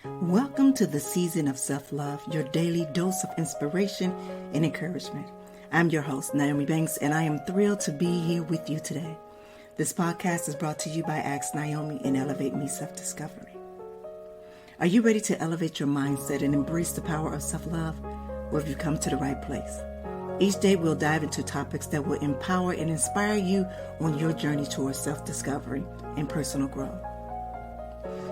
Welcome to the season of self-love, your daily dose of inspiration and encouragement. I'm your host, Nyomi Banks, and I am thrilled to be here with you today. This podcast is brought to you by Ask Nyomi and Elevate Me Self-Discovery. Are you ready to elevate your mindset and embrace the power of self-love? Well, have you come to the right place? Each day we'll dive into topics that will empower and inspire you on your journey towards self-discovery and personal growth.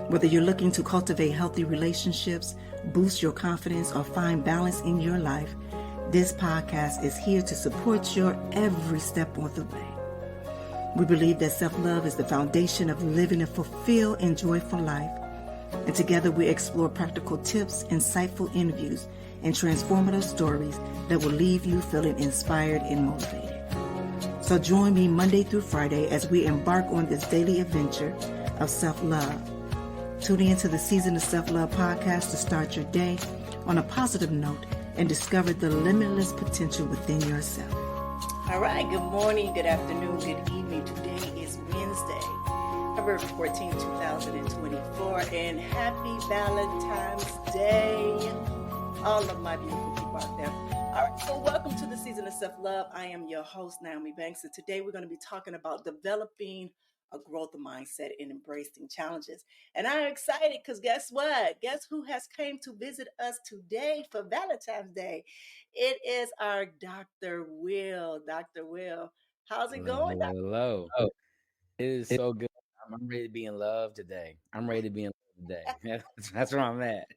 Whether you're looking to cultivate healthy relationships, boost your confidence, or find balance in your life, this podcast is here to support your every step on the way. We believe that self-love is the foundation of living a fulfilled and joyful life. And together we explore practical tips, insightful interviews, and transformative stories that will leave you feeling inspired and motivated. So join me Monday through Friday as we embark on this daily adventure of self-love. Tune into the Season of Self-Love podcast to start your day on a positive note and discover the limitless potential within yourself. All right, good morning, good afternoon, good evening. Today is Wednesday, February 14, 2024, and happy Valentine's Day. All of my beautiful people out there. All right, so welcome to the Season of Self-Love. I am your host, Nyomi Banks, and today we're going to be talking about developing a growth mindset and embracing challenges. And I'm excited because guess what? Guess who has came to visit us today for Valentine's Day? It is our Dr. Will. Dr. Will, how's it going? Hello. Oh, it is so good. I'm ready to be in love today. I'm ready to be in love today. That's where I'm at.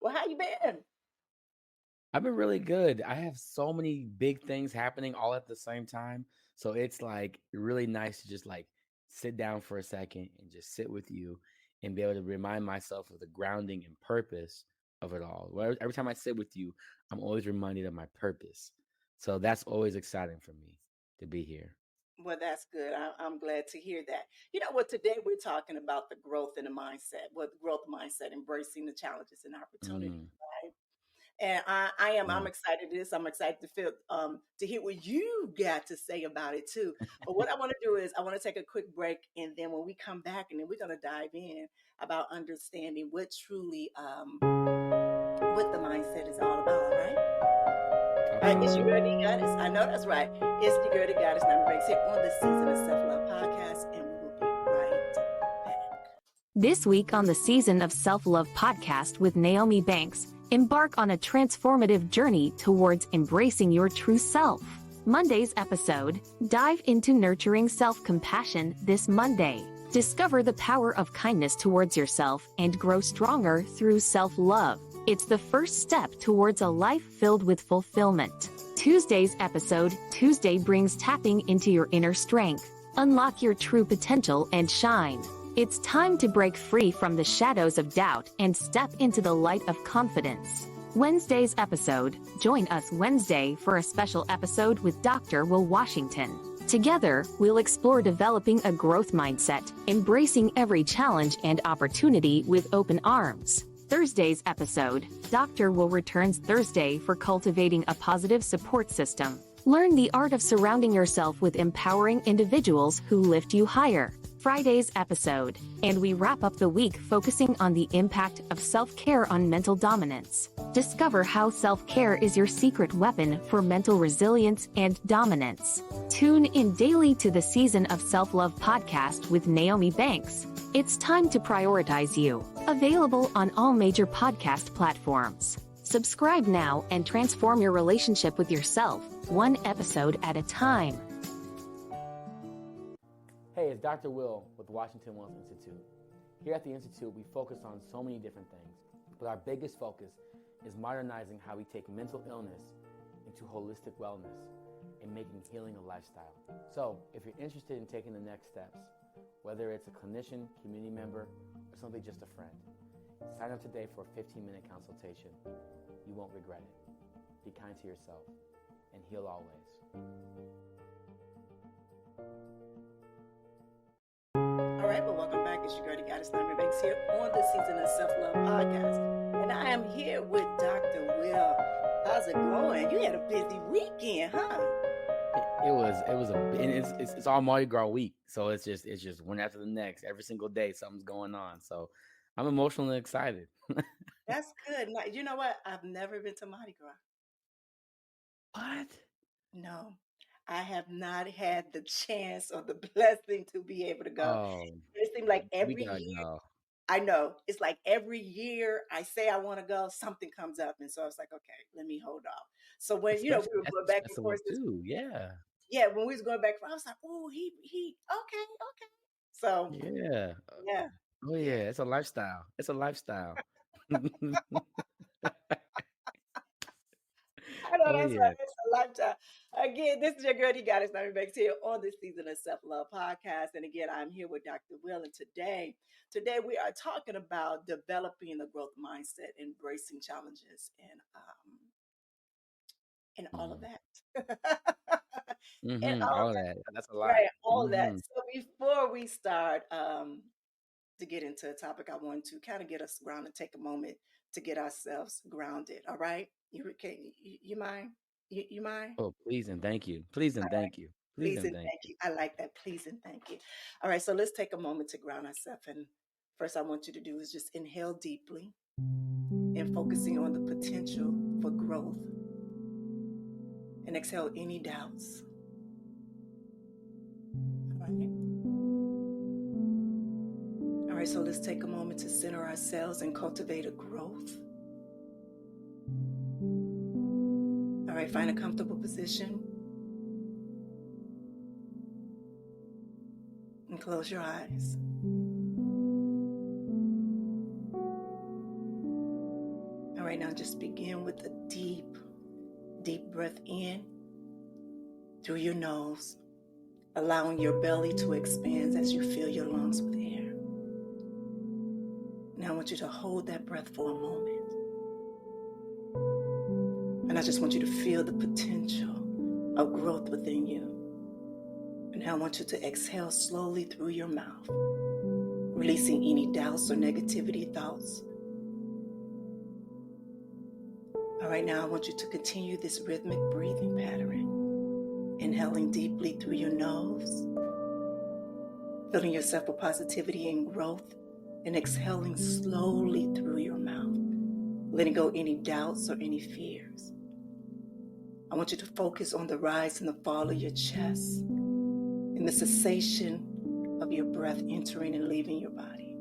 Well, how you been? I've been really good. I have so many big things happening all at the same time. So it's like really nice to just like sit down for a second and just sit with you and be able to remind myself of the grounding and purpose of it all. Every time I sit with you, I'm always reminded of my purpose. So that's always exciting for me to be here. Well, that's good. I'm glad to hear that. You know what? Today we're talking about the growth in the mindset. What the growth mindset, embracing the challenges and opportunities, Mm, right? And I'm yeah. excited to this. I'm excited to feel to hear what you got to say about it too. But what I want to do is I want to take a quick break, and then when we come back, and then we're going to dive in about understanding what truly what the mindset is all about. All right. All right, it's your girl, Absolutely. D Goddess. I know that's right. It's the girl, D Goddess. Now we're here on the Season of Self Love podcast, and we will be right back. This week on the Season of Self-Love podcast with Nyomi Banks, embark on a transformative journey towards embracing your true self. Monday's episode, dive into nurturing self-compassion this Monday. Discover the power of kindness towards yourself and grow stronger through self-love. It's the first step towards a life filled with fulfillment. Tuesday's episode, Tuesday brings tapping into your inner strength. Unlock your true potential and shine. It's time to break free from the shadows of doubt and step into the light of confidence. Wednesday's episode, join us Wednesday for a special episode with Dr. Will Washington. Together, we'll explore developing a growth mindset, embracing every challenge and opportunity with open arms. Thursday's episode, Dr. Will returns Thursday for cultivating a positive support system. Learn the art of surrounding yourself with empowering individuals who lift you higher. Friday's episode, and we wrap up the week focusing on the impact of self-care on mental dominance. Discover how self-care is your secret weapon for mental resilience and dominance. Tune in daily to the Season of Self-Love podcast with Nyomi Banks. It's time to prioritize you. Available on all major podcast platforms. Subscribe now and transform your relationship with yourself, one episode at a time. Hey, it's Dr. Will with Washington Wellness Institute. Here at the Institute, we focus on so many different things, but our biggest focus is modernizing how we take mental illness into holistic wellness and making healing a lifestyle. So, if you're interested in taking the next steps, whether it's a clinician, community member, or simply just a friend, sign up today for a 15-minute consultation. You won't regret it. Be kind to yourself and heal always. All right, well, welcome back. It's your girl, the Goddess Nyomi Banks here on the Season of Self-Love podcast. And I am here with Dr. Will. How's it going? You had a busy weekend, huh? and it's all Mardi Gras week, so it's just one after the next. Every single day, something's going on. So I'm emotionally excited. That's good. Now, you know what? I've never been to Mardi Gras. What? No, I have not had the chance or the blessing to be able to go. Oh, It seems like we every gotta year, go. I know, it's like every year I say I want to go, something comes up. And so I was like, okay, let me hold off. So when, Especially we were going Essence back and Festival forth this too. week, Yeah, yeah, when we was going back, I was like, oh, okay, okay. So yeah. yeah, Oh yeah. yeah, it's a lifestyle. It's a lifestyle. I know Oh that's right. yeah. It's a lifetime. Again, this is your girl, you got it, Nyomi Banks here on this season of Self Love Podcast. And again, I'm here with Dr. Will. And today we are talking about developing the growth mindset, embracing challenges, and all of Mm-hmm. that. And Mm-hmm. all All of of that, that. That's a lot. right? All of that. Mm-hmm. So before we start, to get into a topic, I want to kind of get us grounded, take a moment to get ourselves grounded. All right? You mind? You mind? Oh, please and thank you. Please and thank you. Please Please and and thank thank you. you. I like that. Please and thank you. All right, so let's take a moment to ground ourselves. And first, I want you to do is just inhale deeply and focusing on the potential for growth, and exhale any doubts. All right. All right, so let's take a moment to center ourselves and cultivate a growth. All right, find a comfortable position and close your eyes. All right, now just begin with a deep, deep breath in through your nose, allowing your belly to expand as you fill your lungs with air. Now I want you to hold that breath for a moment. And I just want you to feel the potential of growth within you. And I want you to exhale slowly through your mouth, releasing any doubts or negativity thoughts. All right, now I want you to continue this rhythmic breathing pattern, inhaling deeply through your nose, filling yourself with positivity and growth, and exhaling slowly through your mouth, letting go any doubts or any fears. I want you to focus on the rise and the fall of your chest and the cessation of your breath entering and leaving your body.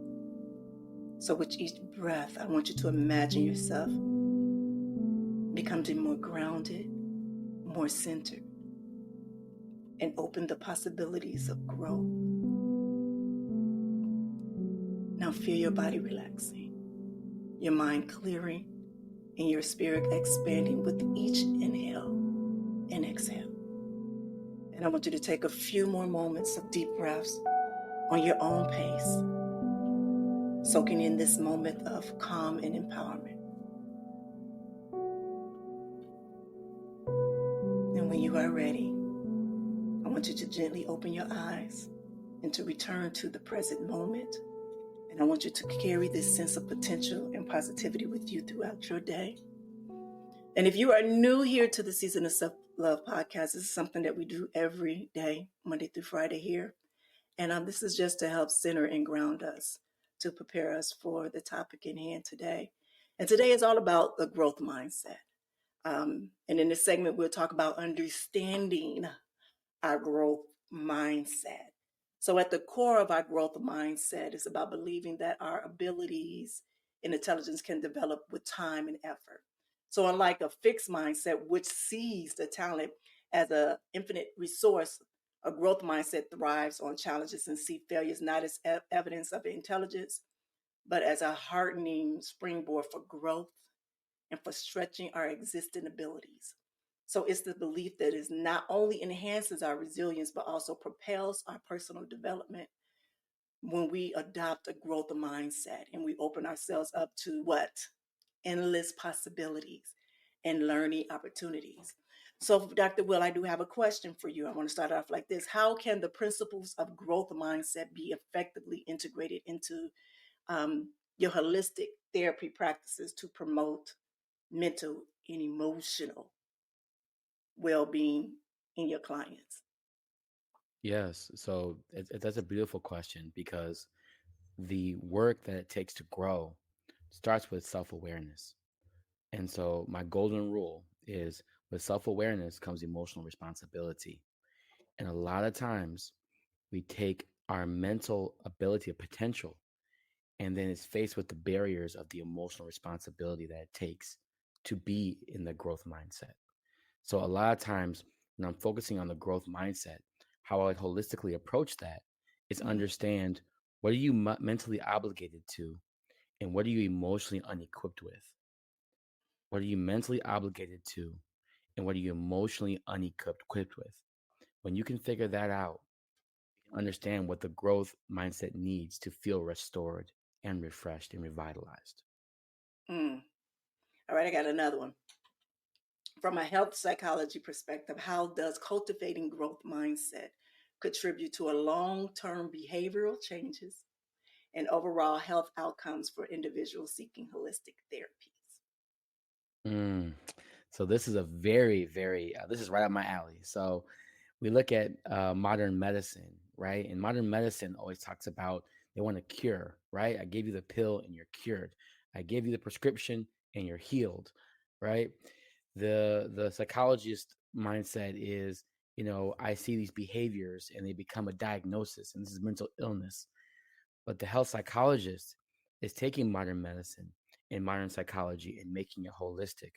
So with each breath, I want you to imagine yourself becoming more grounded, more centered, and open the possibilities of growth. Now feel your body relaxing, your mind clearing, and your spirit expanding with each inhale and exhale. And I want you to take a few more moments of deep breaths on your own pace, soaking in this moment of calm and empowerment. And when you are ready, I want you to gently open your eyes and to return to the present moment. And I want you to carry this sense of potential and positivity with you throughout your day. And if you are new here to the Season of Self-Love podcast, this is something that we do every day, Monday through Friday here. And this is just to help center and ground us, to prepare us for the topic in hand today. And today is all about the growth mindset. And in this segment, we'll talk about understanding our growth mindset. So at the core of our growth mindset is about believing that our abilities and intelligence can develop with time and effort. So unlike a fixed mindset, which sees the talent as an infinite resource, a growth mindset thrives on challenges and see failures not as evidence of intelligence, but as a hardening springboard for growth and for stretching our existing abilities. So it's the belief that it not only enhances our resilience, but also propels our personal development when we adopt a growth mindset and we open ourselves up to what? Endless possibilities and learning opportunities. So, Dr. Will, I do have a question for you. I want to start off like this. How can the principles of growth mindset be effectively integrated into your holistic therapy practices to promote mental and emotional well-being in your clients? Yes. So that's a beautiful question because the work that it takes to grow starts with self awareness. And so, my golden rule is with self awareness comes emotional responsibility. And a lot of times, we take our mental ability of potential and then it's faced with the barriers of the emotional responsibility that it takes to be in the growth mindset. So a lot of times when I'm focusing on the growth mindset, how I holistically approach that is Mhm. understand what are you mentally obligated to and what are you emotionally unequipped with? What are you mentally obligated to and what are you emotionally unequipped with? When you can figure that out, you can understand what the growth mindset needs to feel restored and refreshed and revitalized. Mm. All right, I got another one. From a health psychology perspective, how does cultivating growth mindset contribute to a long-term behavioral changes and overall health outcomes for individuals seeking holistic therapies? Mm. So this is a very, this is right up my alley. So we look at modern medicine, right? And modern medicine always talks about they want to cure, right? I gave you the pill and you're cured. I gave you the prescription and you're healed, right? The psychologist mindset is, I see these behaviors and they become a diagnosis, and this is mental illness. But the health psychologist is taking modern medicine and modern psychology and making it holistic.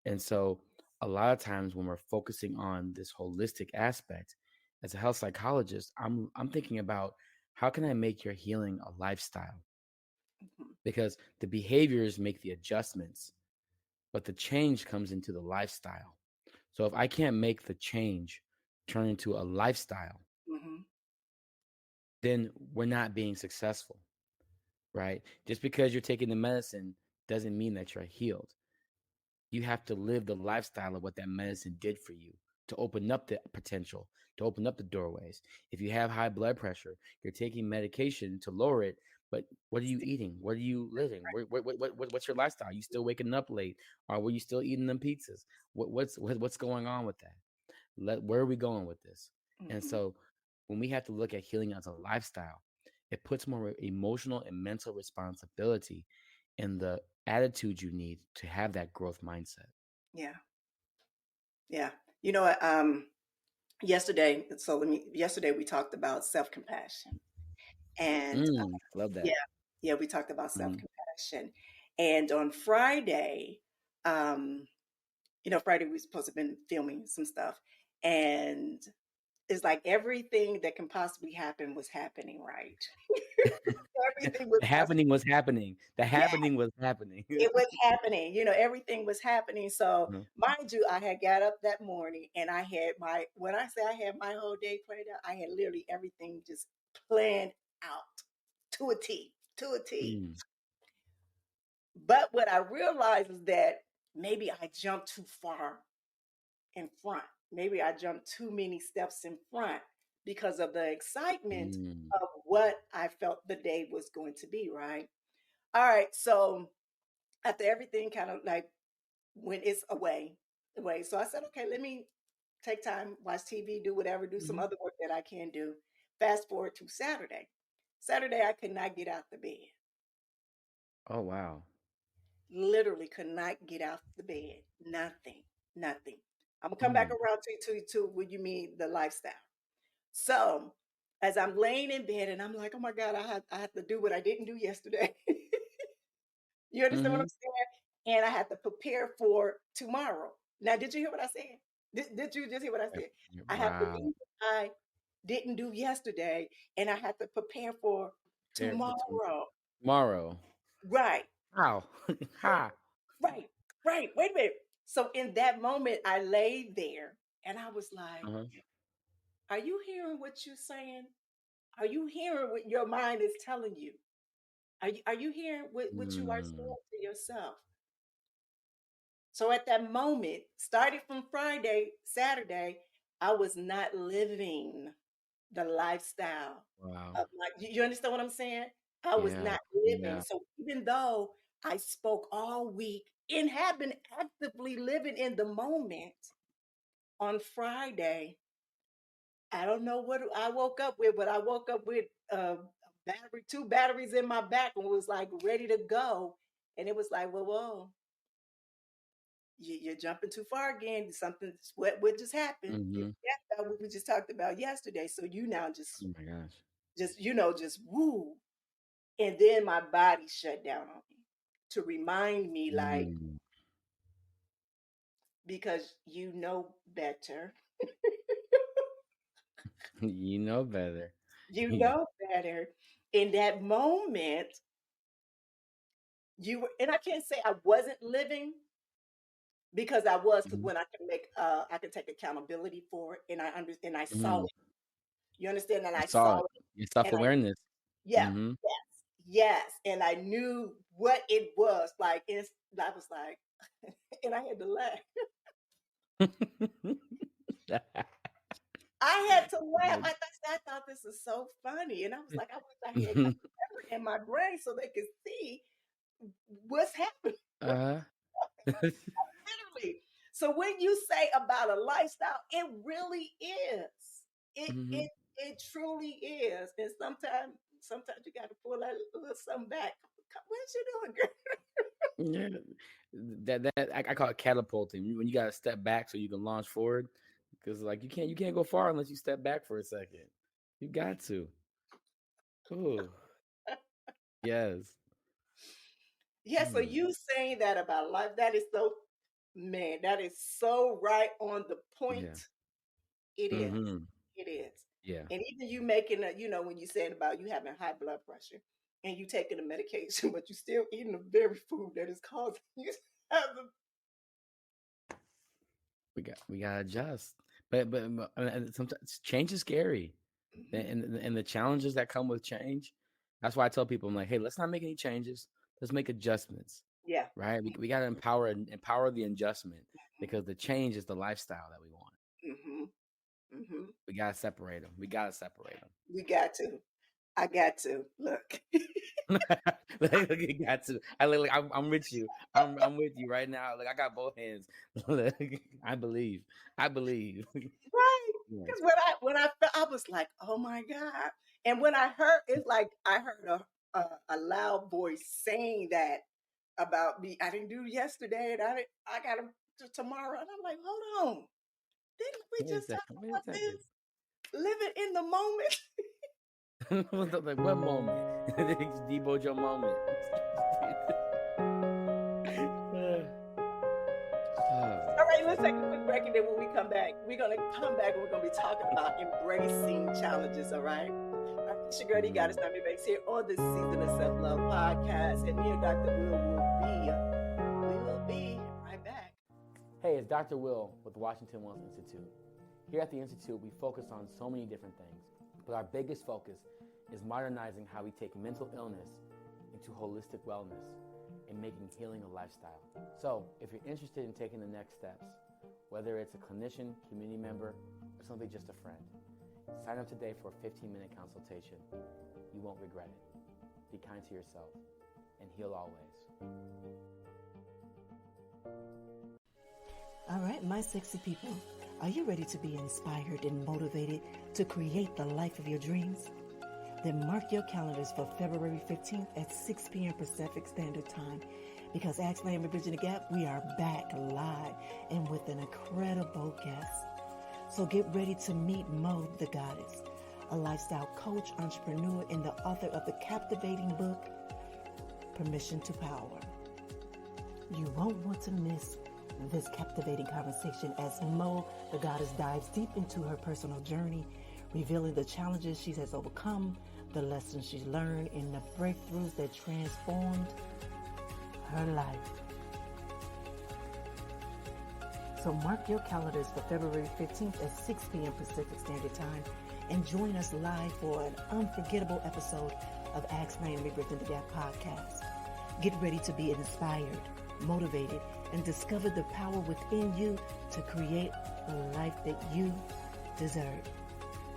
And so a lot of times when we're focusing on this holistic aspect, as a health psychologist, I'm thinking about how can I make your healing a lifestyle? Mhm. Because the behaviors make the adjustments, but the change comes into the lifestyle. So if I can't make the change turn into a lifestyle, Mhm. then we're not being successful, right? Just because you're taking the medicine doesn't mean that you're healed. You have to live the lifestyle of what that medicine did for you to open up the potential, to open up the doorways. If you have high blood pressure, you're taking medication to lower it, but what are you eating? What are you living? What's your lifestyle? Are you still waking up late? Or were you still eating them pizzas? What's going on with that? Where are we going with this? And Mhm. so when we have to look at healing as a lifestyle, it puts more emotional and mental responsibility in the attitude you need to have that growth mindset. Yeah. Yeah. You know what? Yesterday we talked about self-compassion. And Love yeah, that. yeah, we talked about Mhm. self-compassion. And on Friday, um, Friday we were supposed to have been filming some stuff. And it's like everything that can possibly happen was happening, right? Everything was The possible. happening was happening. The Yeah, happening was happening. it was happening. Everything was happening. So Mhm. mind you, I had got up that morning and I had when I say I had my whole day planned out, I had literally everything just planned out to a T, to a T. Mm, But what I realized is that maybe I jumped too far in front. Maybe I jumped too many steps in front because of the excitement mm, of what I felt the day was going to be, right? All right. So after everything kind of like when it's away. So I said, okay, let me take time, watch TV, do whatever, do some mhm. other work that I can do. Fast forward to Saturday. Saturday, I could not get out the bed. Oh, wow. Literally could not get out the bed. Nothing, nothing. I'm gonna come back Mm, around to what you mean the lifestyle. So as I'm laying in bed and I'm like, oh my God, I have to do what I didn't do yesterday. You understand what I'm mhm. saying? And I have to prepare for tomorrow. Now, did you hear what I said? Did you just hear what I Right. said? Yeah, I have to wow. do what I didn't do yesterday, and I have to prepare for Prepare for tomorrow. tomorrow. Right, How? Ha. right, right. Wait a minute. So in that moment, I laid there and I was like, Uh-huh. are you hearing what you're saying? Are you hearing what your mind is telling you? Are you hearing what you are Mm, saying to yourself? So at that moment, started from Friday, Saturday, I was not living the lifestyle wow. of you understand what I'm saying? I was Yeah. not living. Yeah. So even though I spoke all week and have been actively living in the moment, on Friday, I don't know what I woke up with, but I woke up with two batteries in my back and was like ready to go. And it was like, whoa, you're jumping too far again. Something, what just happened? Mm-hmm. What we just talked about yesterday. So you now Oh my gosh. just woo. And then my body shut down on me to remind me, like, Mm. because you know better. You know better. You know better. In that moment, you were, and I can't say I wasn't living because I was, because Mhm. when I can take accountability for it, and I understand, I saw Mhm. it. You understand? And You I saw saw it. it, Your and I, self-awareness. yeah, Mm-hmm. yes, and I knew what it was like. And I was like, and I had to laugh. I had to laugh. I thought this is so funny, and I was like, I wish I had camera in my brain so they could see what's happening. uh-huh. Literally. So when you say about a lifestyle, it really is. It Mm-hmm. it it truly is. And sometimes you got to pull that little something back. What you doing, girl? Yeah. I call it catapulting. When you gotta step back so you can launch forward. Because like you can't go far unless you step back for a second. You got to. Ooh. Yes. Yeah, so Hmm. you saying that about life, that is so, man, that is so right on the point. Yeah. It is. Mm-hmm. It is. Yeah. And even you making when you saying about you having high blood pressure and you taking the medication, but you still eating the very food that is causing you to have the. We gotta adjust. But and sometimes change is scary. Mhm. And the challenges that come with change. That's why I tell people, I'm like, hey, let's not make any changes. Let's make adjustments. Yeah. Right? We got to empower the adjustment because the change is the lifestyle that we want. Mm-hmm. Mm-hmm. We got to separate them. We got to separate We got to. I got to look. them. Like, you got to. I'm with you. I'm with you right now. Like I got both hands. Look, I believe. I believe. Right. Yes. Because I was like, oh my God. And when I heard, it's like I heard a loud voice saying that about me. I didn't do yesterday, and I got to do tomorrow. And I'm like, hold on. Didn't we Wait a just talk second. Wait a about second. this? Living in the moment. Like what moment? Deboed your moment. Oh, All right, let's take a quick break, and then when we come back, we're gonna come back and we're gonna be talking about embracing challenges. All right. It's your girl, you got us, Nyomi and here on this season of Self Love Podcast, and me and Dr. We will be right back. Hey, it's Dr. Will with the Washington Wellness Institute. Here at the Institute, we focus on so many different things, but our biggest focus is modernizing how we take mental illness into holistic wellness and making healing a lifestyle. So, if you're interested in taking the next steps, whether it's a clinician, community member, or simply just a friend, sign up today for a 15-minute consultation. You won't regret it. Be kind to yourself and heal always. All right, my sexy people, are you ready to be inspired and motivated to create the life of your dreams? Then mark your calendars for February 15th at 6 p.m. Pacific Standard Time, because Ask Naomi Bridging the Gap, we are back live and with an incredible guest. So get ready to meet Mo the Goddess, a lifestyle coach, entrepreneur, and the author of the captivating book, Permission to Power. You won't want to miss this captivating conversation as Mo the Goddess dives deep into her personal journey, revealing the challenges she has overcome, the lessons she's learned, and the breakthroughs that transformed her life. So mark your calendars for February 15th at 6 p.m. Pacific Standard Time and join us live for an unforgettable episode of Ask Naomi Bridging the Gap podcast. Get ready to be inspired, motivated, and discover the power within you to create the life that you deserve.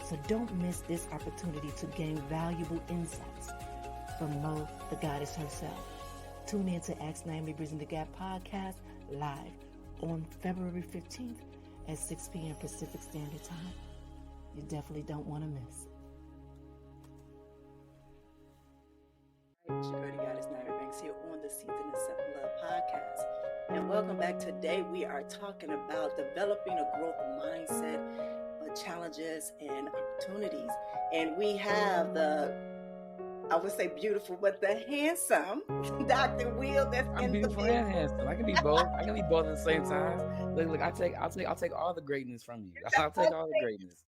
So don't miss this opportunity to gain valuable insights from Mo, the Goddess herself. Tune in to Ask Naomi Bridging the Gap podcast live on February 15th at 6 p.m. Pacific Standard Time. You definitely don't want to miss it. It's your girl, Goddess Nyomi Banks here on the Season of Self-Love podcast. And welcome back. Today we are talking about developing a growth mindset, challenges and opportunities. And we have I would say beautiful, but the handsome Dr. Will that's I'm in beautiful the and handsome. I can be both. I can be both at the same time. Look, I'll take all the greatness from you. I'll take all the greatness.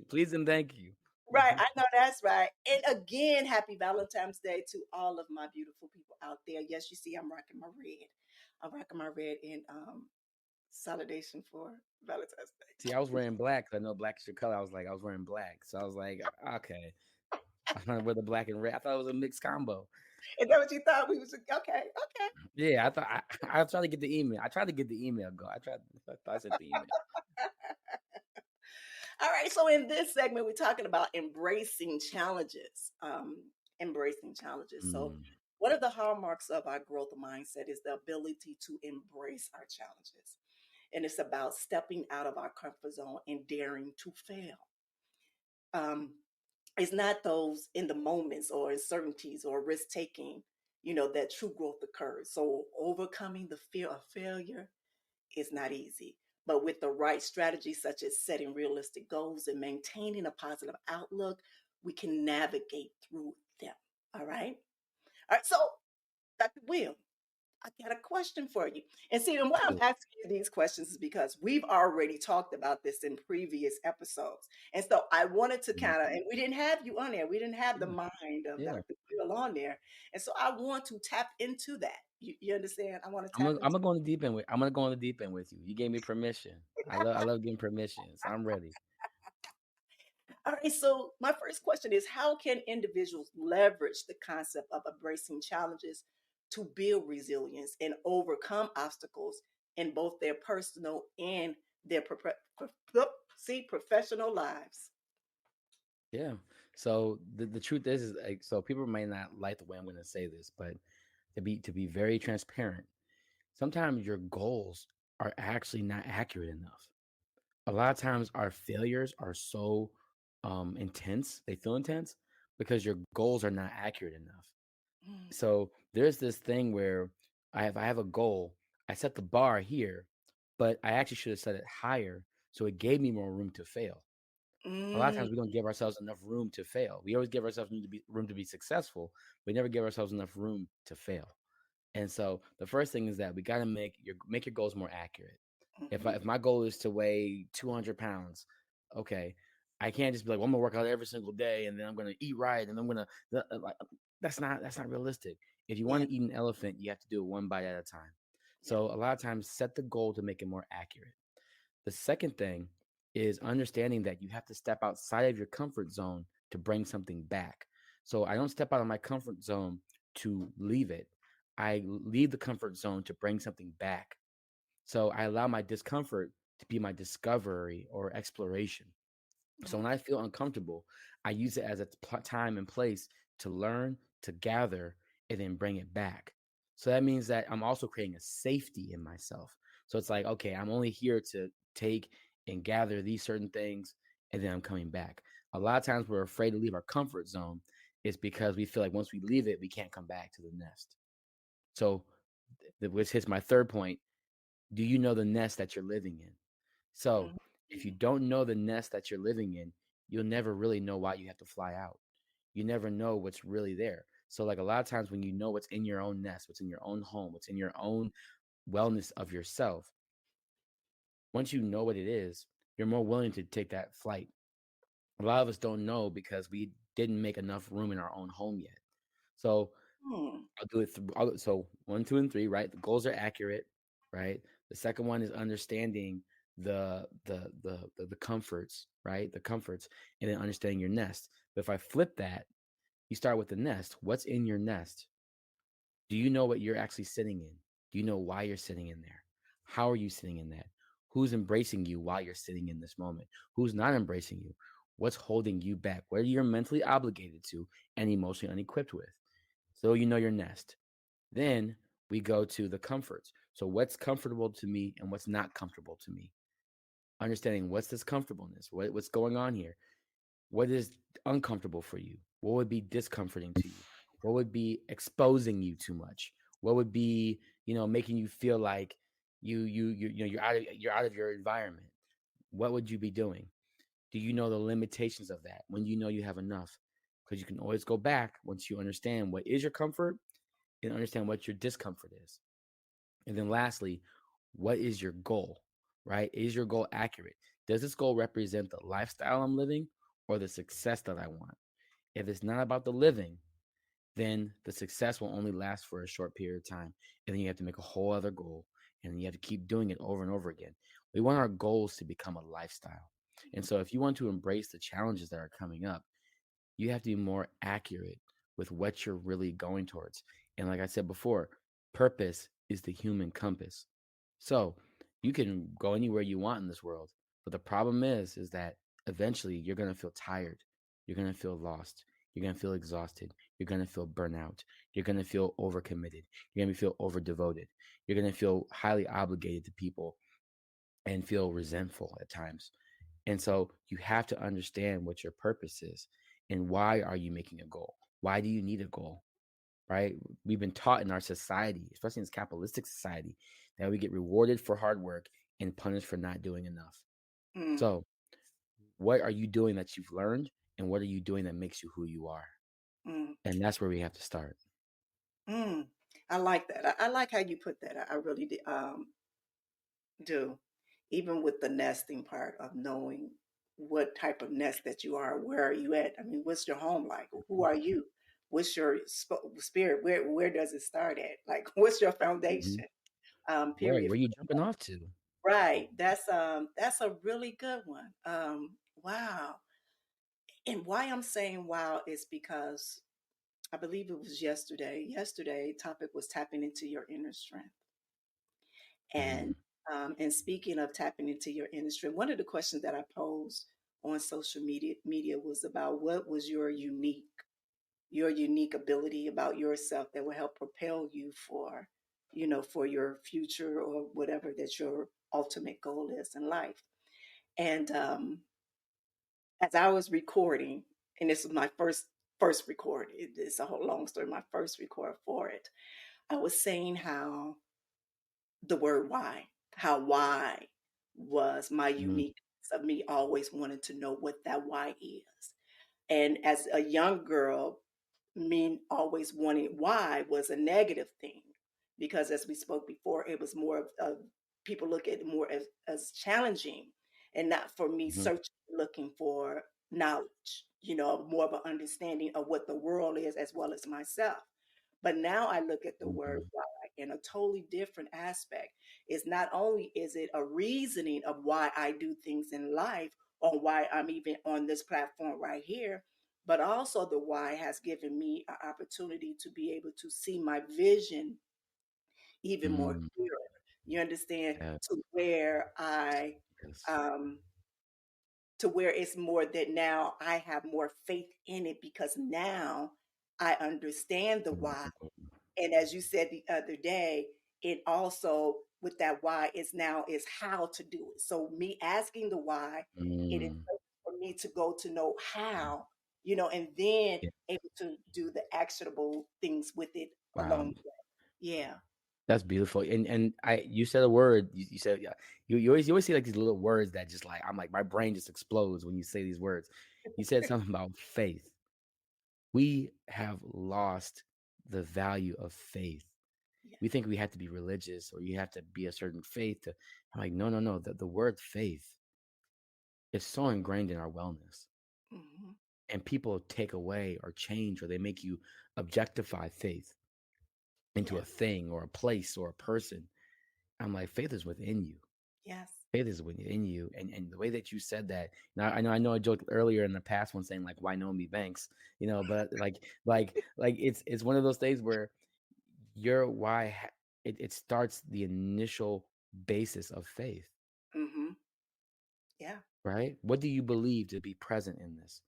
Please and thank you. Right, I know that's right. And again, happy Valentine's Day to all of my beautiful people out there. Yes, you see, I'm rocking my red. I'm rocking my red in solidation for Valentine's Day. See, I was wearing black because I know black is your color. I was wearing black, so I was like, okay, I'm gonna wear the black and red. I thought it was a mixed combo. Is that what you thought we was? Okay. Yeah, I thought I tried to get the email. I tried to get the email go. I thought I sent the email. All right. So in this segment, we're talking about embracing challenges. Embracing challenges. So one of the hallmarks of our growth mindset is the ability to embrace our challenges. And it's about stepping out of our comfort zone and daring to fail. It's not those in the moments or uncertainties or risk taking, that true growth occurs. So overcoming the fear of failure is not easy. But with the right strategy, such as setting realistic goals and maintaining a positive outlook, we can navigate through them. All right. All right. So, Dr. Will, I got a question for you. And see, and why I'm asking you these questions is because we've already talked about this in previous episodes. And so I wanted to kind of, and we didn't have you on there. We didn't have the mind of Dr. Will on there. And so I want to tap into that. You understand? I want to tap into I'm gonna go on the deep end I'm gonna go on the deep end with you. You gave me permission. I love getting permission, so I'm ready. All right, so my first question is how can individuals leverage the concept of embracing challenges to build resilience and overcome obstacles in both their personal and their professional lives? Yeah. So the truth is like, so people may not like the way I'm going to say this, but to be very transparent, sometimes your goals are actually not accurate enough. A lot of times our failures are so intense, they feel intense because your goals are not accurate enough. So there's this thing where I have a goal, I set the bar here, but I actually should have set it higher so it gave me more room to fail. A lot of Mm, times we don't give ourselves enough room to fail. We always give ourselves room to be successful. We never give ourselves enough room to fail. And so the first thing is that we got to make your goals more accurate. If my goal is to weigh 200 pounds, okay, I can't just be like, well, I'm gonna work out every single day, and then I'm gonna eat right, and I'm gonna like, that's not realistic. If you want yeah, to eat an elephant, you have to do it one bite at a time. yeah. So a lot of times, set the goal to make it more accurate. The second thing is understanding that you have to step outside of your comfort zone to bring something back. So I don't step out of my comfort zone to leave it. I leave the comfort zone to bring something back. So I allow my discomfort to be my discovery or exploration. So when I feel uncomfortable, I use it as a time and place to learn, to gather, and then bring it back. So that means that I'm also creating a safety in myself. So it's like, okay, I'm only here to take and gather these certain things, and then I'm coming back. A lot of times we're afraid to leave our comfort zone is because we feel like once we leave it, we can't come back to the nest. So, which hits my third point. Do you know the nest that you're living in? So if you don't know the nest that you're living in, you'll never really know why you have to fly out. You never know what's really there. So like a lot of times when you know what's in your own nest, what's in your own home, what's in your own wellness of yourself, once you know what it is, you're more willing to take that flight. A lot of us don't know because we didn't make enough room in our own home yet. So I'll do it. So 1, 2, and 3, right? The goals are accurate, right? The second one is understanding the comforts, right? The comforts, and then understanding your nest. But if I flip that, you start with the nest. What's in your nest? Do you know what you're actually sitting in? Do you know why you're sitting in there? How are you sitting in that? Who's embracing you while you're sitting in this moment? Who's not embracing you? What's holding you back? What are you mentally obligated to and emotionally unequipped with? So you know your nest. Then we go to the comforts. So what's comfortable to me and what's not comfortable to me? understanding what's discomfortableness, what's going on here, what is uncomfortable for you, what would be discomforting to you, what would be exposing you too much, what would be making you feel like you're out of your environment. What would you be doing? Do you know the limitations of that? When you know you have enough, because you can always go back once you understand what is your comfort and understand what your discomfort is. And then lastly, what is your goal, right? Is your goal accurate? Does this goal represent the lifestyle I'm living or the success that I want? If it's not about the living, then the success will only last for a short period of time. And then you have to make a whole other goal and you have to keep doing it over and over again. We want our goals to become a lifestyle. And so if you want to embrace the challenges that are coming up, you have to be more accurate with what you're really going towards. And like I said before, purpose is the human compass. So you can go anywhere you want in this world. But the problem is that eventually you're going to feel tired. You're going to feel lost. You're going to feel exhausted. You're going to feel burnout. You're going to feel overcommitted. You're going to feel over devoted. You're going to feel highly obligated to people and feel resentful at times. And so you have to understand what your purpose is and why are you making a goal? Why do you need a goal? Right? We've been taught in our society, especially in this capitalistic society, that we get rewarded for hard work and punished for not doing enough. Mm, So, what are you doing that you've learned and what are you doing that makes you who you are? mm, And that's where we have to start. mm. I like that. I like how you put that. I really do. Even with the nesting part of knowing what type of nest that you are, where are you at? I mean, what's your home like? Who are you? What's your spirit? Where does it start at? Like, what's your Mhm. foundation? Right. Period. Where you jumping off to? Right. That's a really good one. Wow. And why I'm saying wow is because I believe it was yesterday. Yesterday, topic was tapping into your inner strength. And Mm, and speaking of tapping into your inner strength, one of the questions that I posed on social media was about what was your unique ability about yourself that will help propel you for, for your future or whatever that your ultimate goal is in life. And as I was recording, and this was my first record, it's a whole long story, my first record for it. I was saying how the word how why was my mm, uniqueness of me always wanting to know what that why is. And as a young girl, me always wanting why was a negative thing because as we spoke before, it was more of people look at it more as challenging and not for me mhm, searching, looking for knowledge, more of an understanding of what the world is as well as myself. But now I look at the word mhm, why in a totally different aspect. Is not only is it a reasoning of why I do things in life or why I'm even on this platform right here, but also the why has given me an opportunity to be able to see my vision even more mm. clearer. You understand? Yeah, To where I yes. um to where it's more that now I have more faith in it because now I understand the why. And as you said the other day, it also with that why is now is how to do it. So me asking the why, it is Mm, for me to go to know how, and then yeah. able to do the actionable things with it Wow. along the way. Yeah. That's beautiful. And you said a word. You said yeah. You always see like these little words that just like I'm like my brain just explodes when you say these words. You said something about faith. We have lost the value of faith. Yeah. We think we have to be religious or you have to be a certain faith to. I'm like no, no, no. The word faith is so ingrained in our wellness, Hmm. and people take away or change or they make you objectify faith into Yeah. a thing or a place or a person. I'm like faith is within you. Yes. Faith is within you, and the way that you said that. Now I know I joked earlier in the past one saying like why Naomi Banks, but like it's one of those things where your why it starts the initial basis of faith, Hmm. Yeah. right? What do you believe to be present in this?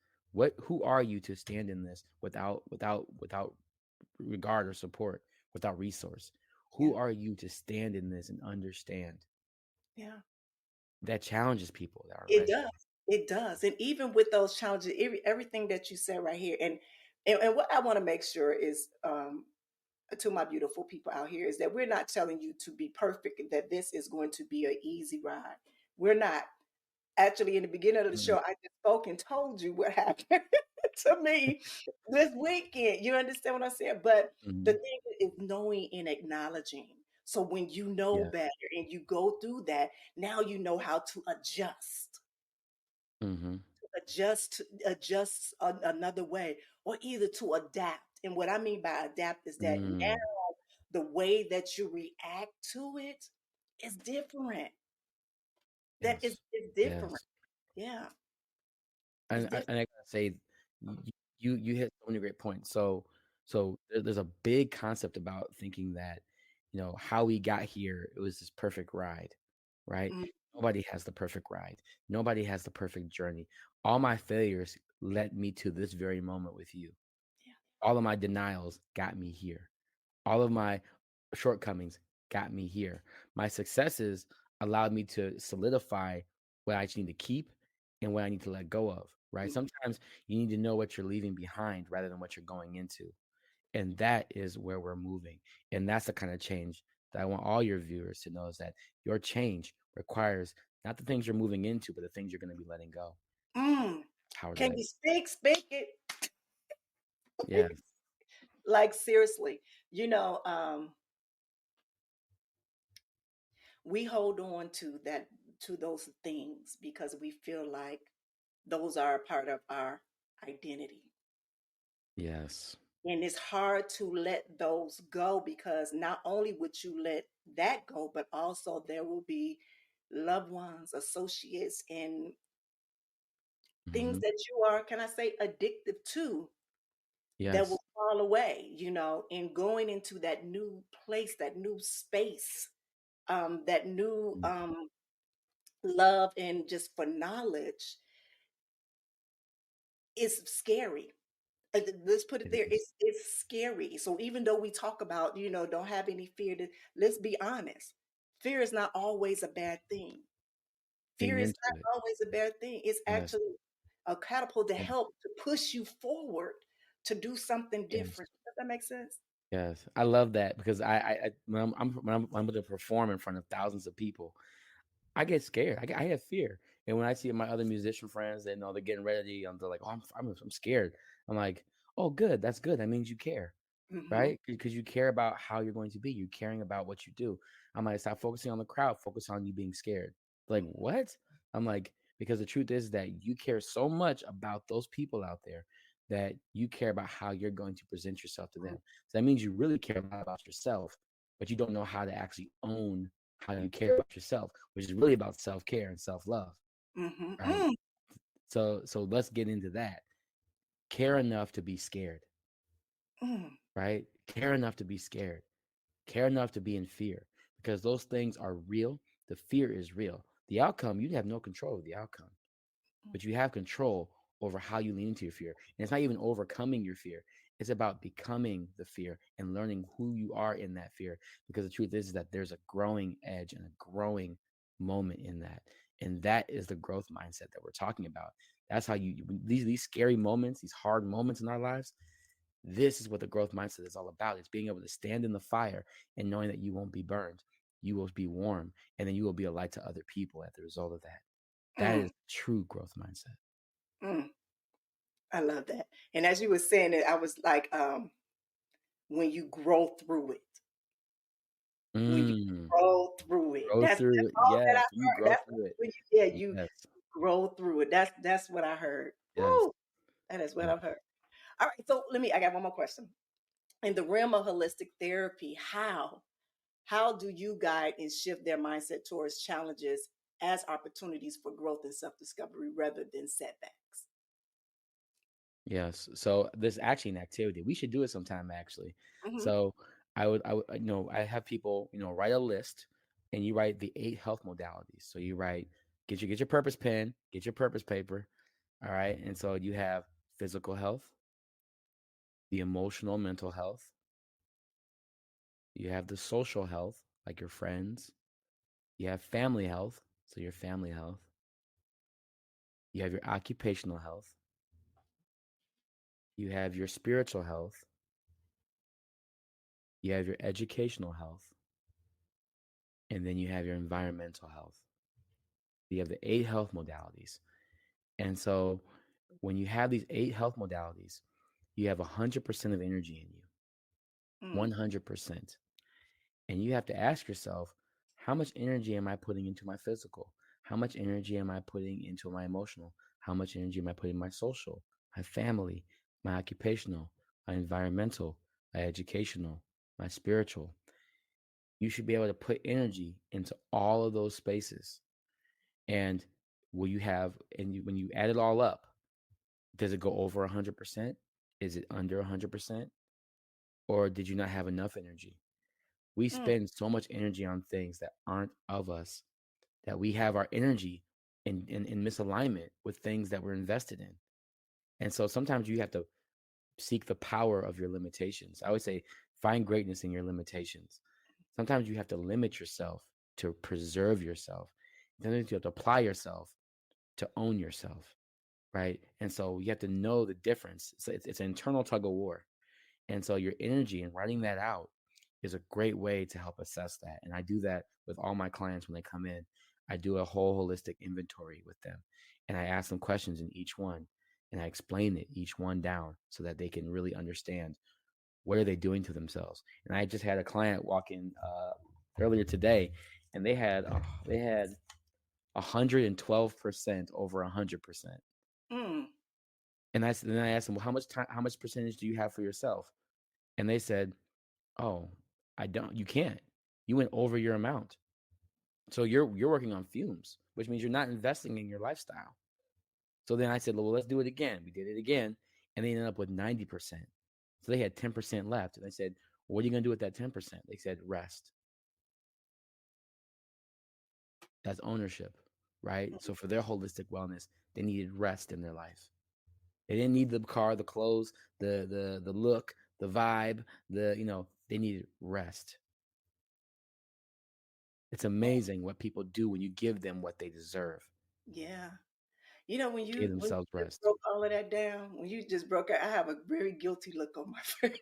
Who are you to stand in this without regard or support, without resource? Yeah. Who are you to stand in this and understand? Yeah. that challenges people that aren't It ready. does. It does. And even with those challenges, everything that you said right here, and what I want to make sure is to my beautiful people out here is that we're not telling you to be perfect and that this is going to be an easy ride. We're not. Actually, in the beginning of the Mhm. show, I just spoke and told you what happened to me this weekend. You understand what I'm saying? But the Mhm. thing is knowing and acknowledging. So when you know Yeah. better and you go through that, now you know how to Mhm. adjust another way, or either to adapt. And what I mean by adapt is that now Mm. the way that you react to it is different. That Yes. is different. Yes. Yeah, it's And different. I gotta say, you hit so many great points. There's a big concept about thinking that, how we got here, it was this perfect ride, right? Mm, Nobody has the perfect ride. Nobody has the perfect journey. All my failures led me to this very moment with you. yeah. All of my denials got me here. All of my shortcomings got me here. My successes allowed me to solidify what I need to keep and what I need to let go of, right? Mm, Sometimes you need to know what you're leaving behind rather than what you're going into. And that is where we're moving. And that's the kind of change that I want all your viewers to know is that your change requires not the things you're moving into, but the things you're going to be letting go. mm. Power to Can that. you speak it? Yeah. Like seriously, we hold on to those things because we feel like those are a part of our identity. Yes. And it's hard to let those go because not only would you let that go, but also there will be loved ones, associates, and things Hmm. that you are, can I say, addictive to that Yes. will fall away, and going into that new place, that new space, that new Mm. love and just for knowledge is scary. Let's put it It there. is. It's scary. So even though we talk about, don't have any fear, let's be honest. Fear is not always a bad thing. Fear Being is into not it. always a bad thing. It's Yes. actually a catapult to Yes. help to push you forward to do something Yes. different. Does that make sense? Yes, I love that because when I'm able to perform in front of thousands of people, I get scared. I have fear, and when I see my other musician friends, they know they're getting ready, they're like, "Oh, I'm scared." I'm like, "Oh, good. That's good. That means you care." Hmm. Right? Because you care about how you're going to be. You're caring about what you do. I'm like, stop focusing on the crowd, focus on you being scared. Like, what? I'm like, because the truth is that you care so much about those people out there that you care about how you're going to present yourself to them. So that means you really care a lot about yourself, but you don't know how to actually own how you care about yourself, which is really about self-care and self-love, Hmm. right? Mm, So let's get into that. Care enough to be scared, mm, right? Care enough to be scared. Care enough to be in fear because those things are real. The fear is real. The outcome, you have no control of the outcome, but you have control over how you lean into your fear. And it's not even overcoming your fear. It's about becoming the fear and learning who you are in that fear. Because the truth is that there's a growing edge and a growing moment in that. And that is the growth mindset that we're talking about. That's how these scary moments, these hard moments in our lives, this is what the growth mindset is all about. It's being able to stand in the fire and knowing that you won't be burned. You will be warm, and then you will be a light to other people as a result of that. That mm, is true growth mindset. mm. I love that. And as you were saying it, I was like, when you grow through it, when you Mm, grow through it, grow that's through it. all that I Yes, you heard. grow That's through it. when you Yes, grow through it. That's what I heard. yes, Woo! That is what yes. I've heard. All right, so I got one more question. In the realm of holistic therapy, how do you guide and shift their mindset towards challenges as opportunities for growth and self-discovery rather than setbacks? Yes. So there's actually an activity. We should do it sometime actually. Hmm. So I have people, write a list and you write the 8 health modalities. So you write, get your purpose pen, get your purpose paper. All right. And so you have physical health, the emotional, mental health, you have the social health, like your friends, you have family health, so your family health. You have your occupational health. You have your spiritual health. You have your educational health. And then you have your environmental health. You have the 8 health modalities. And so when you have these 8 health modalities, you have 100% of energy in you, 100%. And you have to ask yourself, how much energy am I putting into my physical? How much energy am I putting into my emotional? How much energy am I putting in my social, my family, my occupational, my environmental, my educational, my spiritual? You should be able to put energy into all of those spaces. And when you add it all up, does it go over 100%? Is it under 100%? Or did you not have enough energy? We spend so much energy on things that aren't of us that we have our energy in misalignment with things that we're invested in. And so sometimes you have to seek the power of your limitations. I always say, find greatness in your limitations. Sometimes you have to limit yourself to preserve yourself. Sometimes you have to apply yourself to own yourself, right? And so you have to know the difference. So it's an internal tug of war. And so your energy and writing that out is a great way to help assess that. And I do that with all my clients when they come in. I do a whole holistic inventory with them. And I ask them questions in each one. And I explain it, each one down, so that they can really understand what are they doing to themselves. And I just had a client walk in earlier today, and they had 112% over 100%. And then I asked them, well, how much percentage do you have for yourself? And they said, oh, I don't. You can't. You went over your amount. So you're working on fumes, which means you're not investing in your lifestyle. So then I said, well, let's do it again. We did it again, and they ended up with 90%. So they had 10% left. And I said, well, what are you going to do with that 10%? They said, rest. That's ownership, right? So for their holistic wellness, they needed rest in their life. They didn't need the car, the clothes, the look, the vibe, they needed rest. It's amazing what people do when you give them what they deserve. Yeah. When Give you themselves just rest. broke all of that down, when you just broke it, I have a very guilty look on my face.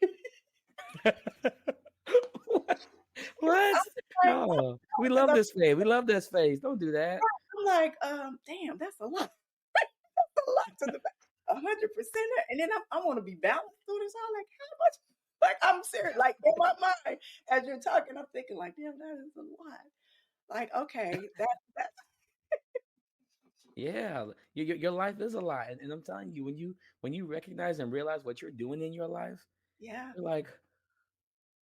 What? I'm like, No, we love because this phase. We love this phase. Don't do that. I'm like, damn, that's a lot. That's a lot to the back. 100%. And then I want to be balanced through this. I'm like, how much? Like, I'm serious. Like, in my mind, as you're talking, I'm thinking, like, damn, that is a lot. Like, okay, that's, Yeah, your life is a lot, and I'm telling you, when you recognize and realize what you're doing in your life, yeah, you're like,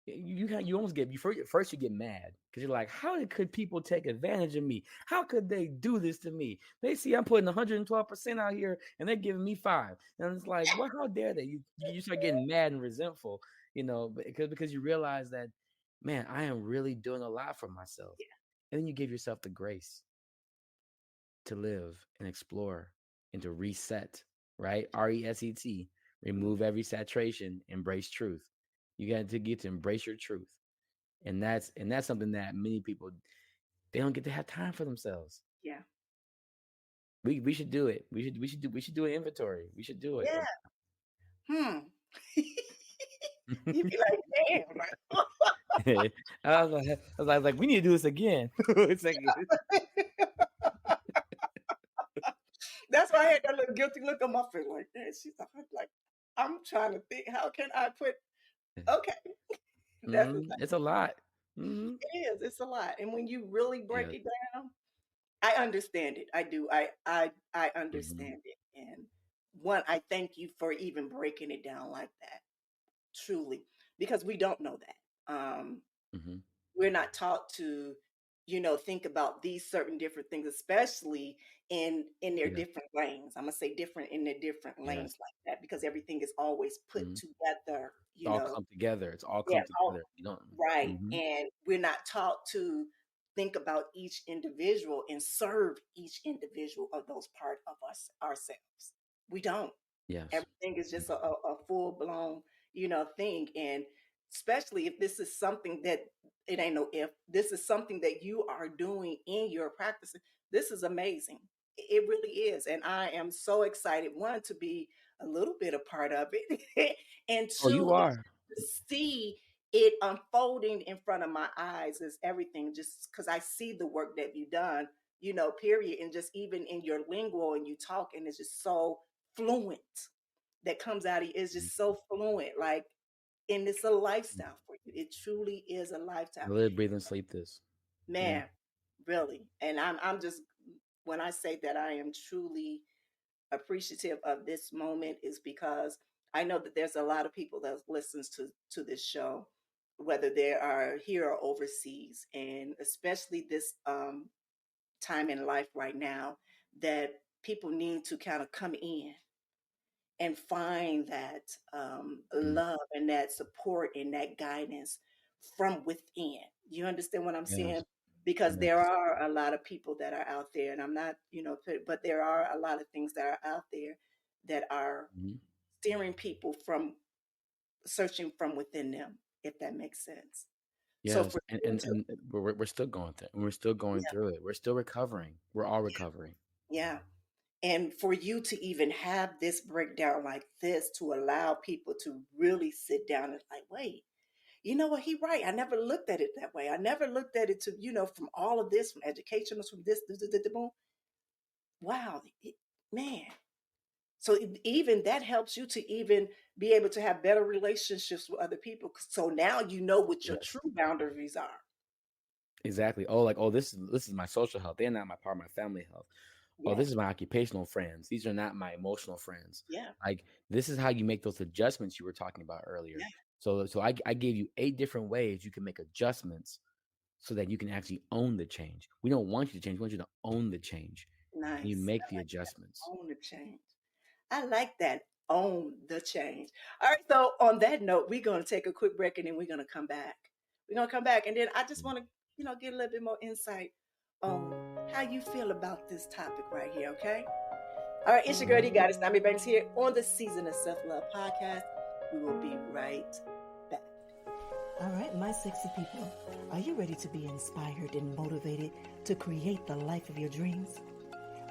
you almost get first you get mad because you're like, could people take advantage of me? How could they do this to me? They see I'm putting 112% out here and they're giving me 5, and it's like, well, how dare they? You start getting mad and resentful, because you realize that, man, I am really doing a lot for myself, and then you give yourself the grace to live and explore and to reset, right? RESET, remove every saturation, embrace truth. You got to get to embrace your truth. And that's something that many people, they don't get to have time for themselves. yeah, We should do it. We should do an inventory. We should do it. yeah. You'd be like, damn. I was like, we need to do this again. It's like, That's why I had that little guilty look on my face. Like, man, like, I'm trying to think, how can I put, okay, that's a it's a lot. Mm-hmm. It is. It's a lot. And when you really break Yeah. it down, I understand it. I do. I Mm-hmm. understand it. And one, I thank you for even breaking it down like that. Truly, because we don't know that. Mm-hmm. We're not taught to, think about these certain different things, especially in their Yeah. different lanes. I'm gonna say different in their different Yes. lanes like that because everything is always put Mm-hmm. together. It's all come together. It's all Yeah, come together. You don't. right. Mm-hmm. And we're not taught to think about each individual and serve each individual of those part of us ourselves. We don't. Yes. Everything is just a full blown, thing. And especially if this is something that it ain't no if this is something that you are doing in your practice. This is amazing. It really is. And I am so excited, one, to be a little bit a part of it, and Oh, you two, are. to see it unfolding in front of my eyes is everything, just because I see the work that you've done, period. And just even in your lingo and you talk, and it's just so fluent that comes out of you, is just so fluent. Like, and it's a lifestyle for you. It truly is a lifestyle. I live, breathe, and sleep this. Yeah. Man, really. And I'm just, when I say that I am truly appreciative of this moment, is because I know that there's a lot of people that listens to this show, whether they are here or overseas, and especially this time in life right now, that people need to kind of come in and find that Mm. love and that support and that guidance from within. You understand what I'm saying? Yes. Because there Yes. are a lot of people that are out there, and I'm not, but there are a lot of things that are out there that are Mhm. steering people from searching from within them, if that makes sense. So Yes. for And, you and, to, and we're still going through, we're still going yeah, through it. We're still recovering. We're all recovering. yeah. And for you to even have this breakdown like this, to allow people to really sit down and like, wait, you know what, he right. I never looked at it that way. I never looked at it to, from all of this, from education, from this, boom. Wow, man. So even that helps you to even be able to have better relationships with other people. So now you know what your Yes. true boundaries are. Exactly. Oh, like, oh, this is my social health. They're not my part of my family health. Oh, Yeah, this is my occupational friends. These are not my emotional friends. yeah, Like, this is how you make those adjustments you were talking about earlier. yeah. So I gave you 8 different ways you can make adjustments so that you can actually own the change. We don't want you to change. We want you to own the change. And you Nice. make I the like adjustments. own the change. I like that. Own the change. All right. So on that note, we're going to take a quick break and then we're going to come back. We're going to come back. And then I just want to, get a little bit more insight on how you feel about this topic right here. Okay. All right. It's your girl, you got it. Nyomi Banks here on the Season of Self Love podcast. We will be right back. All right, my sexy people, are you ready to be inspired and motivated to create the life of your dreams?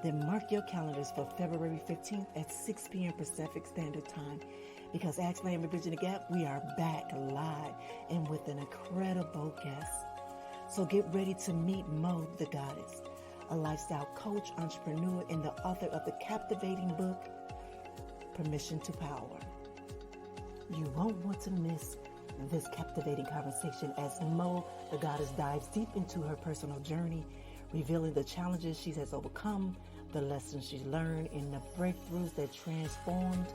Then mark your calendars for February 15th at 6 p.m. Pacific Standard Time, because Ask Nyomi Bridging the Gap, we are back live and with an incredible guest. So get ready to meet Mo, the goddess, a lifestyle coach, entrepreneur, and the author of the captivating book, Permission to Power. You won't want to miss this captivating conversation as Mo, the goddess, dives deep into her personal journey, revealing the challenges she has overcome, the lessons she's learned, and the breakthroughs that transformed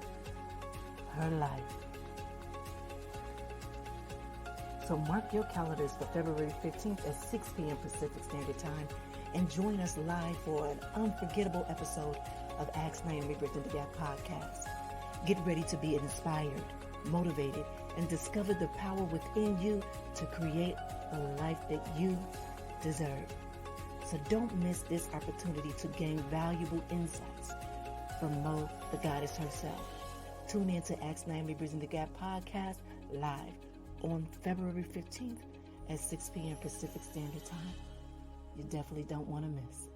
her life. So mark your calendars for February 15th at 6 p.m. Pacific Standard Time and join us live for an unforgettable episode of Ask Nyomi Bridging the Gap podcast. Get ready to be inspired, motivated, and discover the power within you to create the life that you deserve. So don't miss this opportunity to gain valuable insights from Mo, the goddess herself. Tune in to Ask Nyomi Bridging the Gap podcast live on February 15th at 6 p.m. Pacific Standard Time. You definitely don't want to miss.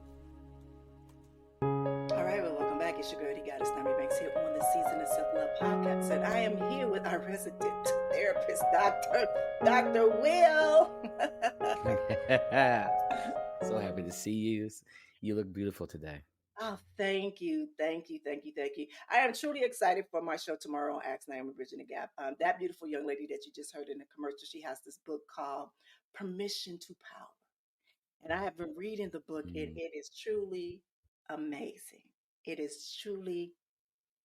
All right, well, welcome back. It's your girl, the goddess, Nyomi Banks, here on the Season of Self Love podcast. And I am here with our resident therapist, Dr. Will. So happy to see you. You look beautiful today. Oh, thank you. Thank you. Thank you. Thank you. I am truly excited for my show tomorrow on Ask Nyomi Bridging the Gap. That beautiful young lady that you just heard in the commercial, she has this book called Permission to Power. And I have been reading the book, and it is truly amazing. It is truly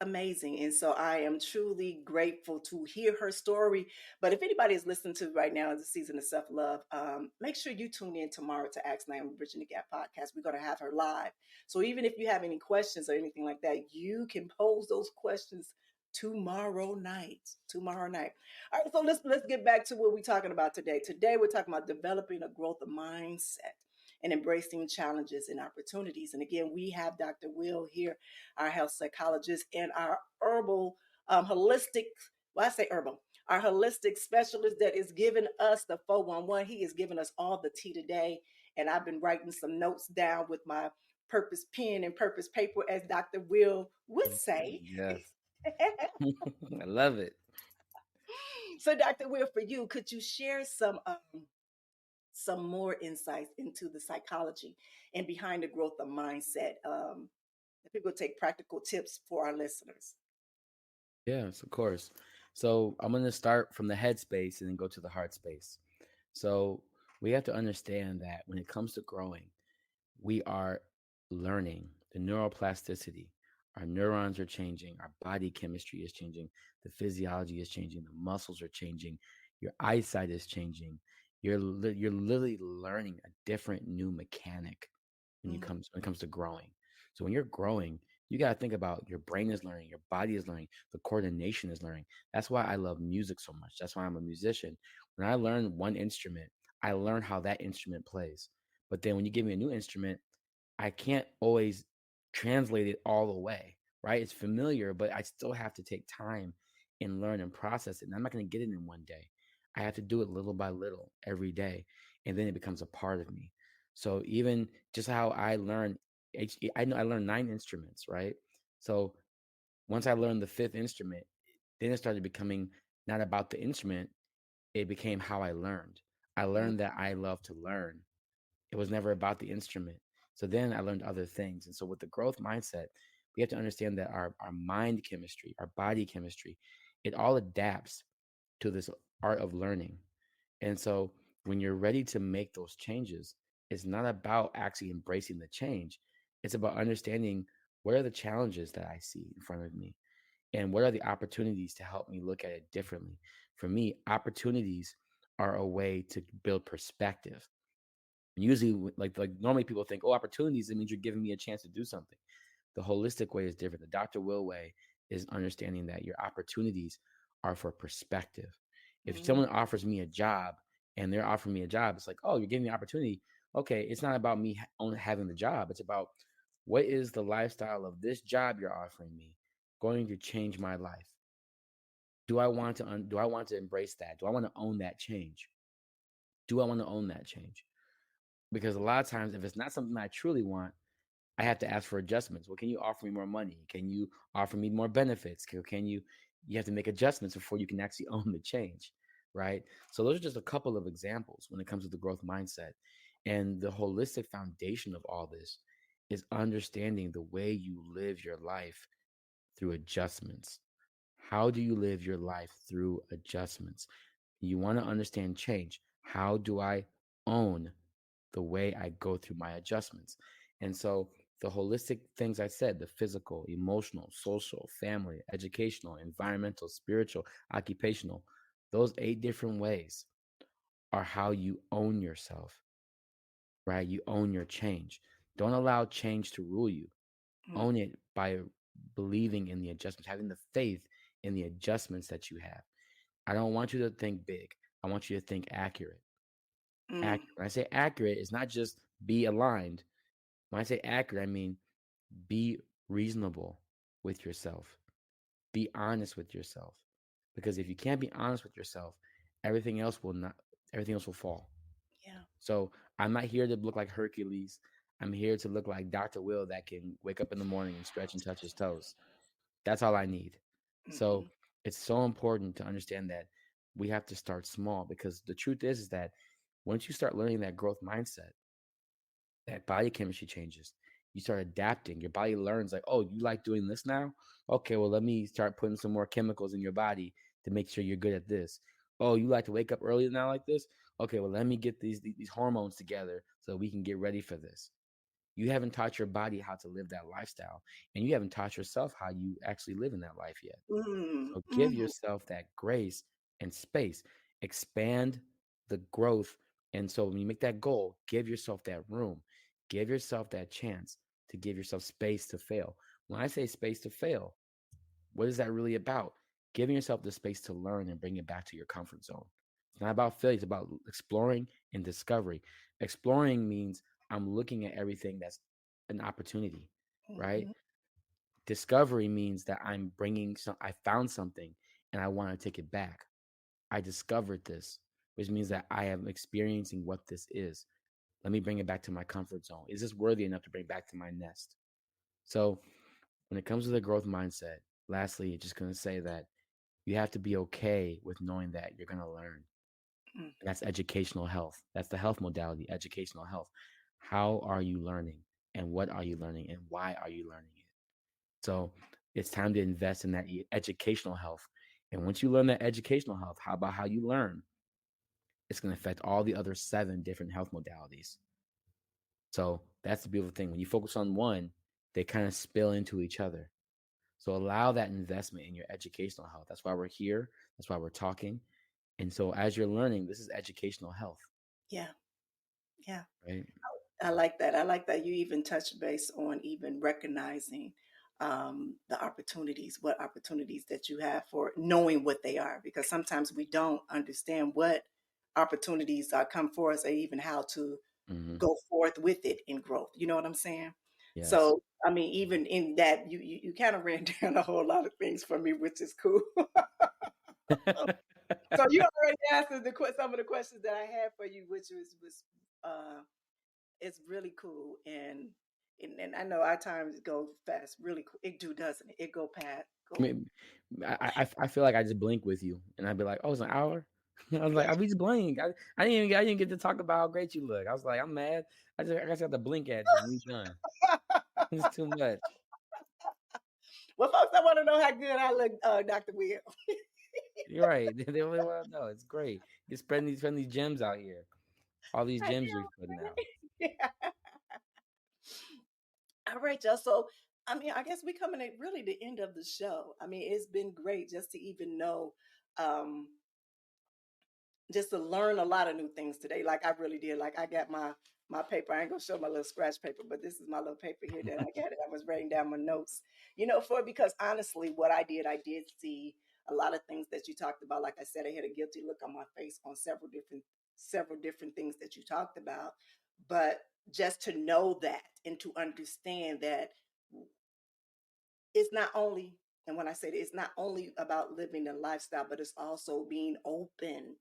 amazing. And so I am truly grateful to hear her story. But if anybody is listening to right now in the Season of Self Love, make sure you tune in tomorrow to Ask Nyomi Bridging the Gap podcast. We're going to have her live. So even if you have any questions or anything like that, you can pose those questions tomorrow night. Tomorrow night. All right, so let's get back to what we're talking about today. Today we're talking about developing a growth mindset and embracing challenges and opportunities. And again, we have Dr. Will here, our health psychologist, and our herbal, holistic, well, I say herbal, our holistic specialist that is giving us the 411. He is giving us all the tea today. And I've been writing some notes down with my purpose pen and purpose paper, as Dr. Will would say. Yes. I love it. So, Dr. Will, for you, could you share some more insights into the psychology and behind the growth of mindset? If people take practical tips for our listeners. Yes, of course. So I'm going to start from the head space and then go to the heart space. So we have to understand that when it comes to growing, we are learning the neuroplasticity. Our neurons are changing, our body chemistry is changing, the physiology is changing, the muscles are changing, your eyesight is changing. You're literally learning a different new mechanic when it comes to growing. So when you're growing, you got to think about your brain is learning, your body is learning, the coordination is learning. That's why I love music so much. That's why I'm a musician. When I learn one instrument, I learn how that instrument plays. But then when you give me a new instrument, I can't always translate it all the way, right? It's familiar, but I still have to take time and learn and process it. And I'm not going to get it in one day. I have to do it little by little every day. And then it becomes a part of me. So even just how I learned, I know I learned 9 instruments, right? So once I learned the fifth instrument, then it started becoming not about the instrument. It became how I learned. I learned that I love to learn. It was never about the instrument. So then I learned other things. And so with the growth mindset, we have to understand that our mind chemistry, our body chemistry, it all adapts to this art of learning. And so when you're ready to make those changes, it's not about actually embracing the change. It's about understanding what are the challenges that I see in front of me and what are the opportunities to help me look at it differently. For me, opportunities are a way to build perspective. Usually, like normally people think, oh, opportunities, it means you're giving me a chance to do something. The holistic way is different. The Dr. Will way is understanding that your opportunities are for perspective. If someone offers me a job and they're offering me a job, it's like, oh, you're giving me an opportunity. Okay, it's not about me only having the job. It's about what is the lifestyle of this job you're offering me going to change my life? Do I want to embrace that? Do I want to own that change? Do I want to own that change? Because a lot of times, if it's not something I truly want, I have to ask for adjustments. Well, can you offer me more money? Can you offer me more benefits? Can you have to make adjustments before you can actually own the change, right? So those are just a couple of examples when it comes to the growth mindset. And the holistic foundation of all this is understanding the way you live your life through adjustments. How do you live your life through adjustments? You want to understand change. How do I own the way I go through my adjustments? And so the holistic things I said, the physical, emotional, social, family, educational, environmental, spiritual, occupational, those 8 different ways are how you own yourself, right? You own your change. Don't allow change to rule you. Own it by believing in the adjustments, having the faith in the adjustments that you have. I don't want you to think big. I want you to think accurate. When I say accurate, it's not just be aligned. When I say accurate, I mean be reasonable with yourself. Be honest with yourself. Because if you can't be honest with yourself, everything else will not everything else will fall. Yeah. So I'm not here to look like Hercules. I'm here to look like Dr. Will that can wake up in the morning and stretch and touch his toes. That's all I need. So it's so important to understand that we have to start small because the truth is that once you start learning that growth mindset, that body chemistry changes. You start adapting. Your body learns like, oh, you like doing this now? Okay, well, let me start putting some more chemicals in your body to make sure you're good at this. Oh, you like to wake up early now like this? Okay, well, let me get these hormones together so we can get ready for this. You haven't taught your body how to live that lifestyle, and you haven't taught yourself how you actually live in that life yet. So give yourself that grace and space. Expand the growth. And so when you make that goal, give yourself that room. Give yourself that chance to give yourself space to fail. When I say space to fail, what is that really about? Giving yourself the space to learn and bring it back to your comfort zone. It's not about failure, it's about exploring and discovery. Exploring means I'm looking at everything that's an opportunity, right? Discovery means that I'm bringing I found something and I want to take it back. I discovered this, which means that I am experiencing what this is. Let me bring it back to my comfort zone. Is this worthy enough to bring back to my nest? So when it comes to the growth mindset, lastly, just going to say that you have to be okay with knowing that you're going to learn. And that's educational health. That's the health modality, educational health. How are you learning? And what are you learning? And why are you learning it? So it's time to invest in that educational health. And once you learn that educational health, how about how you learn? It's going to affect all the other 7 different health modalities. So that's the beautiful thing. When you focus on one, they kind of spill into each other. So allow that investment in your educational health. That's why we're here. That's why we're talking. And so as you're learning, this is educational health. Yeah. Yeah. Right. I like that. I like that you even touched base on even recognizing the opportunities, what opportunities that you have for knowing what they are, because sometimes we don't understand what opportunities come for us or even how to go forth with it in growth. You know what I'm saying? Yes. So, I mean, even in that, you kind of ran down a whole lot of things for me, which is cool. So you already answered some of the questions that I had for you, which was it's really cool. And I know our times go fast, really cool. It do, doesn't it? It go past. I mean, I feel like I just blink with you, and I'd be like, "Oh, it's an hour." I was like, "I just blink." I didn't get to talk about how great you look. I was like, "I'm mad." I just have to blink at you when we're done. It's too much. Well, folks, I want to know how good I look, Dr. Will. You're right. They only want to know. It's great. You're spreading these gems out here. All these gems you're putting out. Yeah. All right, y'all. So, I mean, I guess we're coming at really the end of the show. I mean, it's been great just to even know, just to learn a lot of new things today. Like I really did. Like I got my paper. I ain't gonna show my little scratch paper, but this is my little paper here that I got. I was writing down my notes, because honestly, what I did see a lot of things that you talked about. Like I said, I had a guilty look on my face on several different things that you talked about. But just to know that and to understand that it's not only, and when I say that, it's not only about living the lifestyle, but it's also being open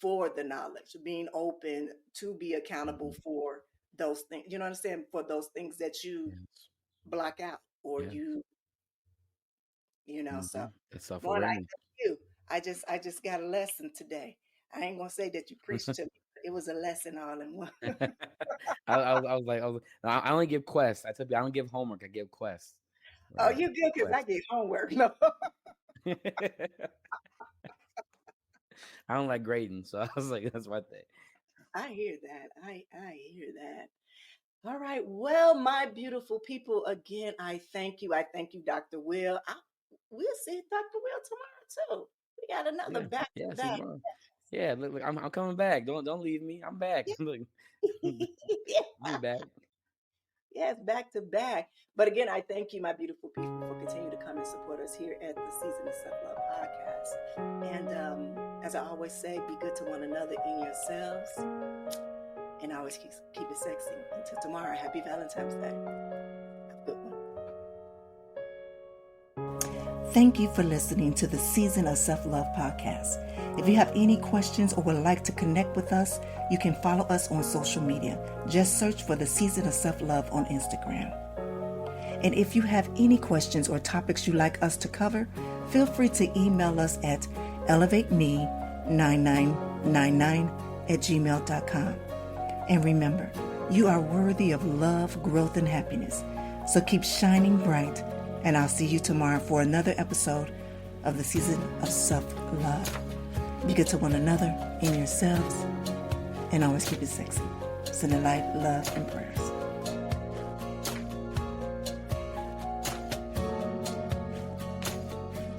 for the knowledge, being open to be accountable for those things. You know what I'm saying? For those things that you block out or Yeah. So It's Lord, I self-awareness. thank you. I just got a lesson today. I ain't gonna say that you preached to me. It was a lesson all in one. I was like, I only give quests. I tell you, I don't give homework. I give quests. Oh, Right? you good because I get homework. No. I don't like grading, so I was like, that's my thing. I hear that. I hear that. All right. Well, my beautiful people, again, I thank you. I thank you, Dr. Will. We'll see Dr. Will tomorrow too. We got another back Yeah, to see you back. tomorrow. Yeah, look, I'm coming back. Don't leave me. I'm back. Look, I'll be back. Yes, back to back. But again, I thank you, my beautiful people, for continuing to come and support us here at the Season of Self-Love podcast. And as I always say, be good to one another in yourselves. And always keep it sexy. Until tomorrow, happy Valentine's Day. Have a good one. Thank you for listening to the Season of Self-Love podcast. If you have any questions or would like to connect with us, you can follow us on social media. Just search for the Season of Self-Love on Instagram. And if you have any questions or topics you'd like us to cover, feel free to email us at elevateme9999@gmail.com. And remember, you are worthy of love, growth, and happiness. So keep shining bright, and I'll see you tomorrow for another episode of the Season of Self-Love. Be good to one another, in yourselves, and always keep it sexy. Send a light, love, and prayers.